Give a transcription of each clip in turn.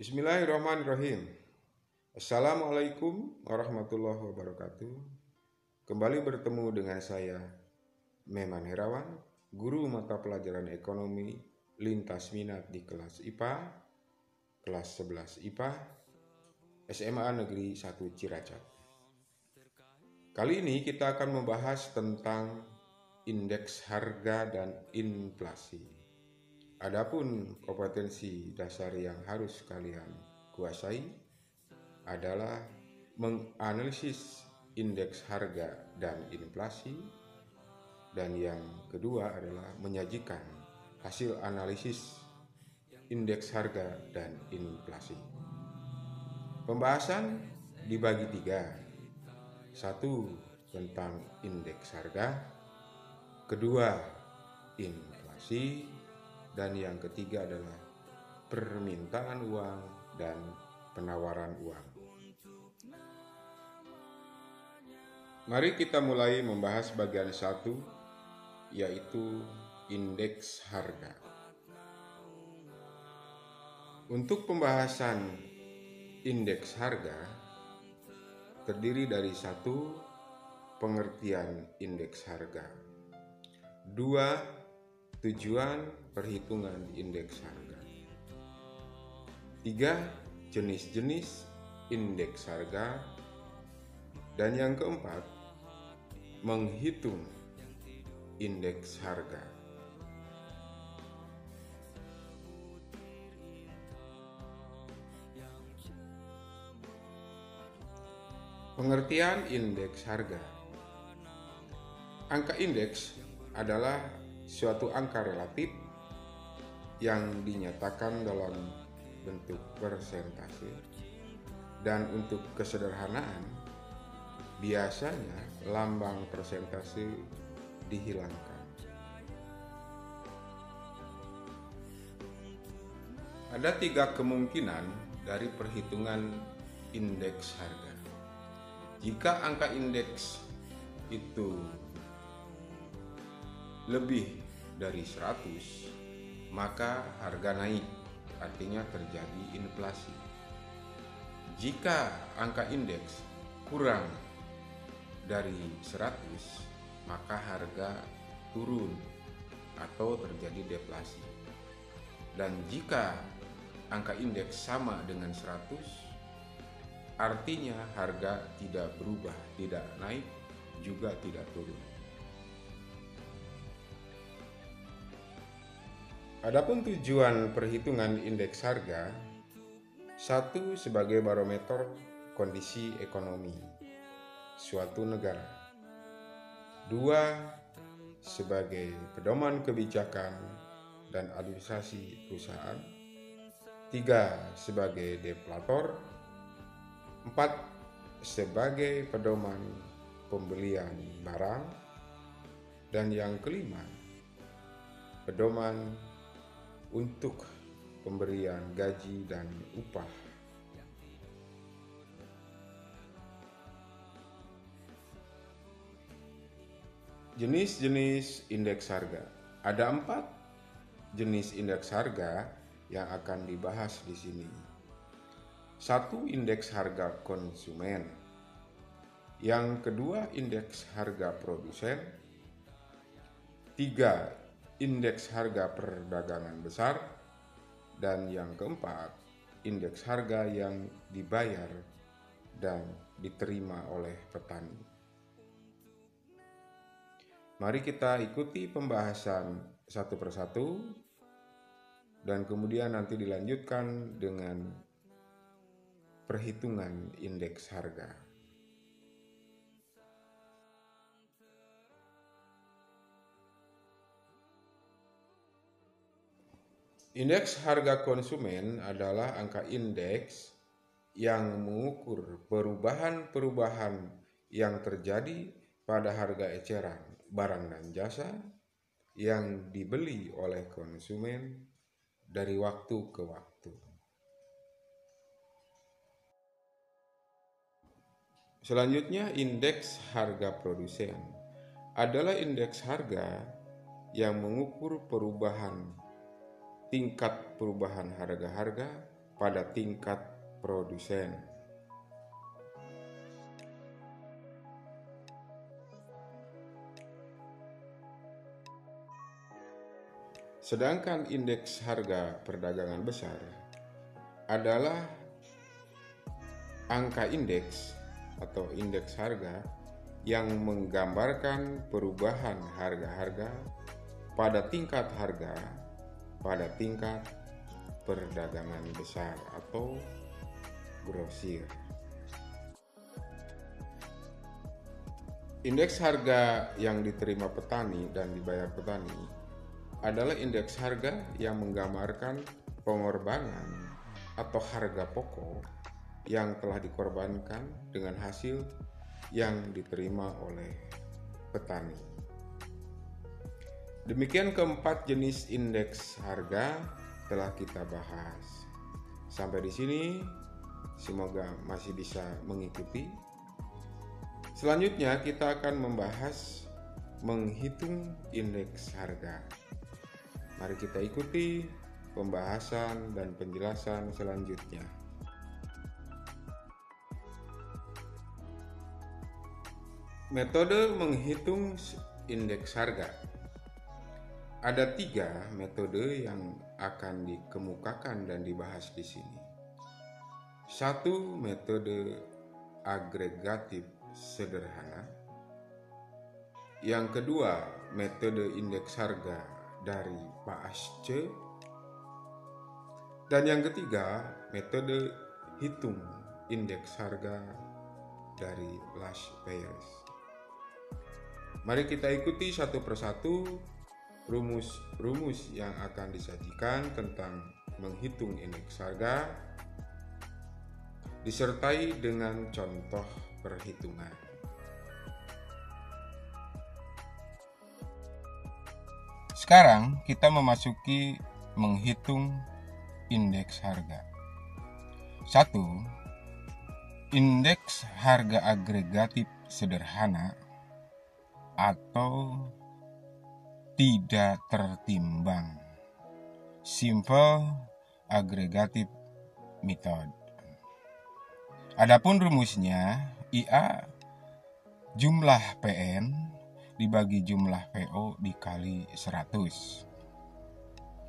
Bismillahirrahmanirrahim. Assalamualaikum warahmatullahi wabarakatuh. Kembali bertemu dengan saya, Meman Herawan, guru mata pelajaran ekonomi lintas minat di kelas IPA, kelas 11 IPA, SMA Negeri 1 Ciracas. Kali ini kita akan membahas tentang indeks harga dan inflasi. Adapun kompetensi dasar yang harus kalian kuasai adalah menganalisis indeks harga dan inflasi, dan yang kedua adalah menyajikan hasil analisis indeks harga dan inflasi. Pembahasan dibagi tiga. Satu, tentang indeks harga. Kedua, inflasi. Dan yang ketiga adalah permintaan uang dan penawaran uang. Mari kita mulai membahas bagian 1, yaitu indeks harga. Untuk pembahasan indeks harga terdiri dari 1, pengertian indeks harga. 2, tujuan perhitungan indeks harga. 3, jenis-jenis indeks harga. Dan yang keempat, menghitung indeks harga. Pengertian indeks harga. Angka indeks adalah suatu angka relatif yang dinyatakan dalam bentuk persentase, dan untuk kesederhanaan biasanya lambang persentase dihilangkan. Ada 3 kemungkinan dari perhitungan indeks harga. Jika angka indeks itu lebih dari 100, maka harga naik, artinya terjadi inflasi. Jika angka indeks kurang dari 100, maka harga turun atau terjadi deflasi. Dan jika angka indeks sama dengan 100, artinya harga tidak berubah, tidak naik, juga tidak turun. Adapun tujuan perhitungan indeks harga: 1, sebagai barometer kondisi ekonomi suatu negara. 2, sebagai pedoman kebijakan dan administrasi perusahaan. 3, sebagai deflator. 4, sebagai pedoman pembelian barang. Dan yang kelima, pedoman untuk pemberian gaji dan upah. Jenis-jenis indeks harga. Ada 4 jenis indeks harga yang akan dibahas di sini. 1, indeks harga konsumen. Yang kedua, indeks harga produsen. 3, indeks harga perdagangan besar. Dan yang keempat, indeks harga yang dibayar dan diterima oleh petani. Mari kita ikuti pembahasan satu persatu, dan kemudian nanti dilanjutkan dengan perhitungan indeks harga. Indeks harga konsumen adalah angka indeks yang mengukur perubahan-perubahan yang terjadi pada harga eceran barang dan jasa yang dibeli oleh konsumen dari waktu ke waktu. Selanjutnya, indeks harga produsen adalah indeks harga yang mengukur tingkat perubahan harga-harga pada tingkat produsen. Sedangkan indeks harga perdagangan besar adalah angka indeks atau indeks harga yang menggambarkan perubahan harga-harga pada tingkat harga pada tingkat perdagangan besar atau grosir. Indeks harga yang diterima petani dan dibayar petani adalah indeks harga yang menggambarkan pengorbanan atau harga pokok yang telah dikorbankan dengan hasil yang diterima oleh petani. Demikian keempat jenis indeks harga telah kita bahas. Sampai di sini, semoga masih bisa mengikuti. Selanjutnya kita akan membahas menghitung indeks harga. Mari kita ikuti pembahasan dan penjelasan selanjutnya. Metode menghitung indeks harga. Ada 3 metode yang akan dikemukakan dan dibahas di sini. 1. Metode agregatif sederhana. Yang kedua, metode indeks harga dari Paasche. Dan yang ketiga, metode hitung indeks harga dari Laspeyres. Mari kita ikuti satu persatu rumus-rumus yang akan disajikan tentang menghitung indeks harga disertai dengan contoh perhitungan. Sekarang kita memasuki menghitung indeks harga. 1. Indeks harga agregatif sederhana atau tidak tertimbang. Simple Aggregative Method. Adapun rumusnya, IA jumlah PN dibagi jumlah PO dikali 100.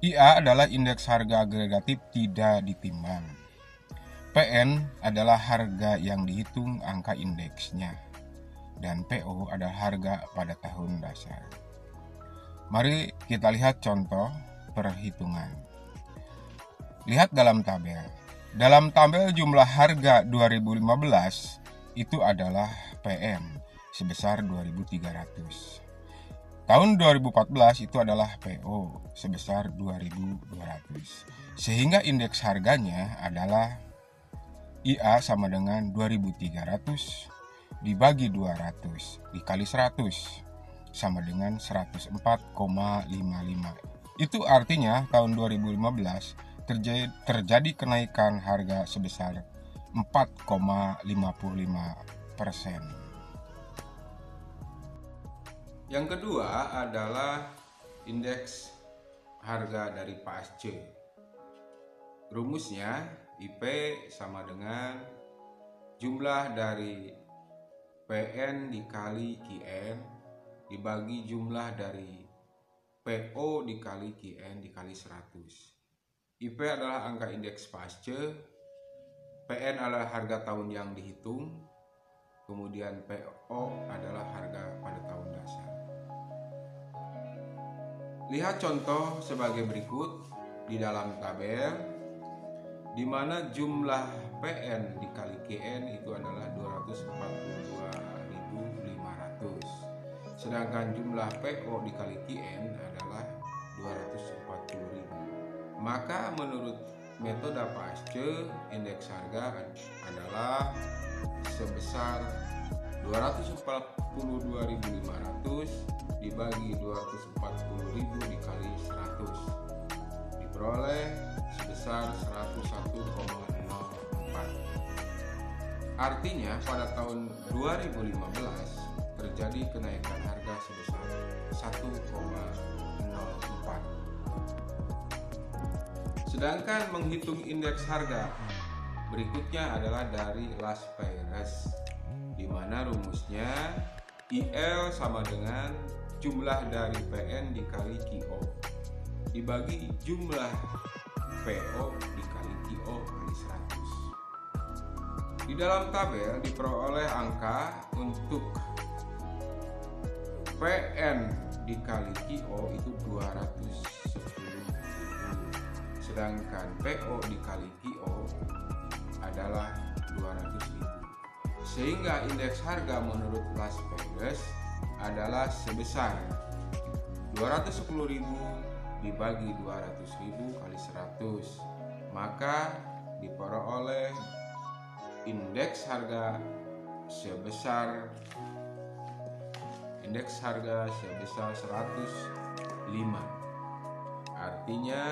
IA adalah indeks harga agregatif tidak ditimbang. PN adalah harga yang dihitung angka indeksnya. Dan PO adalah harga pada tahun dasar. Mari kita lihat contoh perhitungan. Lihat dalam tabel. Dalam tabel jumlah harga 2015 itu adalah PN sebesar 2.300. Tahun 2014 itu adalah PO sebesar 2.200. Sehingga indeks harganya adalah IA sama dengan 2.300 dibagi 200 dikali 100 sama dengan 104,55. Itu artinya tahun 2015 terjadi kenaikan harga sebesar 4,55%. Yang kedua adalah indeks harga dari Paasche. Rumusnya IP sama dengan jumlah dari PN dikali QN dibagi jumlah dari PO dikali QN dikali 100. IP adalah angka indeks Paasche, PN adalah harga tahun yang dihitung, kemudian PO adalah harga pada tahun dasar. Lihat contoh sebagai berikut di dalam tabel, di mana jumlah PN dikali QN itu adalah 242.500, sedangkan jumlah PO dikali QN adalah 240.000. Maka menurut metode Paasche, indeks harga adalah sebesar 242.500 dibagi 240.000 dikali 100 diperoleh sebesar 101,04. Artinya pada tahun 2015 terjadi kenaikan harga sebesar 1,04. Sedangkan menghitung indeks harga berikutnya adalah dari Las Peires, di mana rumusnya IL sama dengan jumlah dari PN dikali QO dibagi jumlah PO dikali QO kali 100. Di dalam tabel diperoleh angka untuk PN dikali QO itu 210.000, sedangkan PO dikali QO adalah 200.000, sehingga indeks harga menurut Las Peires adalah sebesar 210.000 dibagi 200.000 kali 100, maka diperoleh indeks harga sebesar 105. Artinya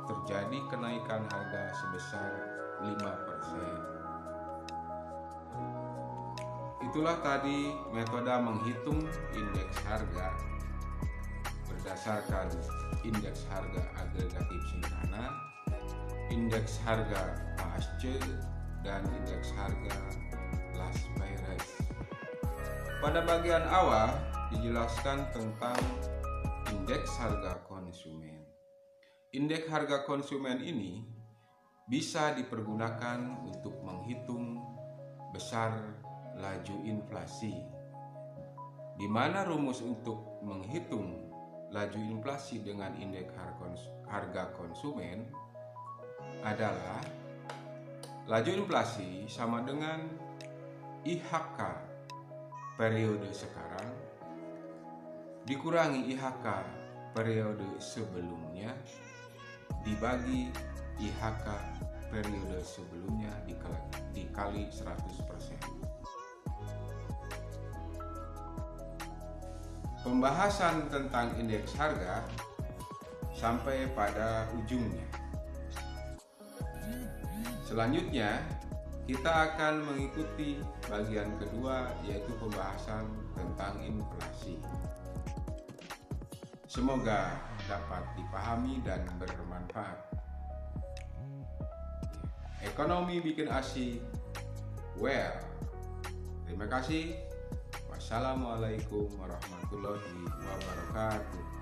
terjadi kenaikan harga sebesar 5%. Itulah tadi metode menghitung indeks harga berdasarkan indeks harga agregatif Sinkana, indeks harga ASC, dan indeks harga Las Peires. Pada bagian awal dijelaskan tentang indeks harga konsumen. Indeks harga konsumen ini bisa dipergunakan untuk menghitung besar laju inflasi, di mana rumus untuk menghitung laju inflasi dengan indeks harga konsumen adalah laju inflasi sama dengan IHK periode sekarang dikurangi IHK periode sebelumnya dibagi IHK periode sebelumnya dikali 100%. Pembahasan tentang indeks harga sampai pada ujungnya. Selanjutnya, kita akan mengikuti bagian kedua, yaitu pembahasan tentang inflasi. Semoga dapat dipahami dan bermanfaat. Ekonomi bikin asik. Well, terima kasih. Wassalamualaikum warahmatullahi wabarakatuh.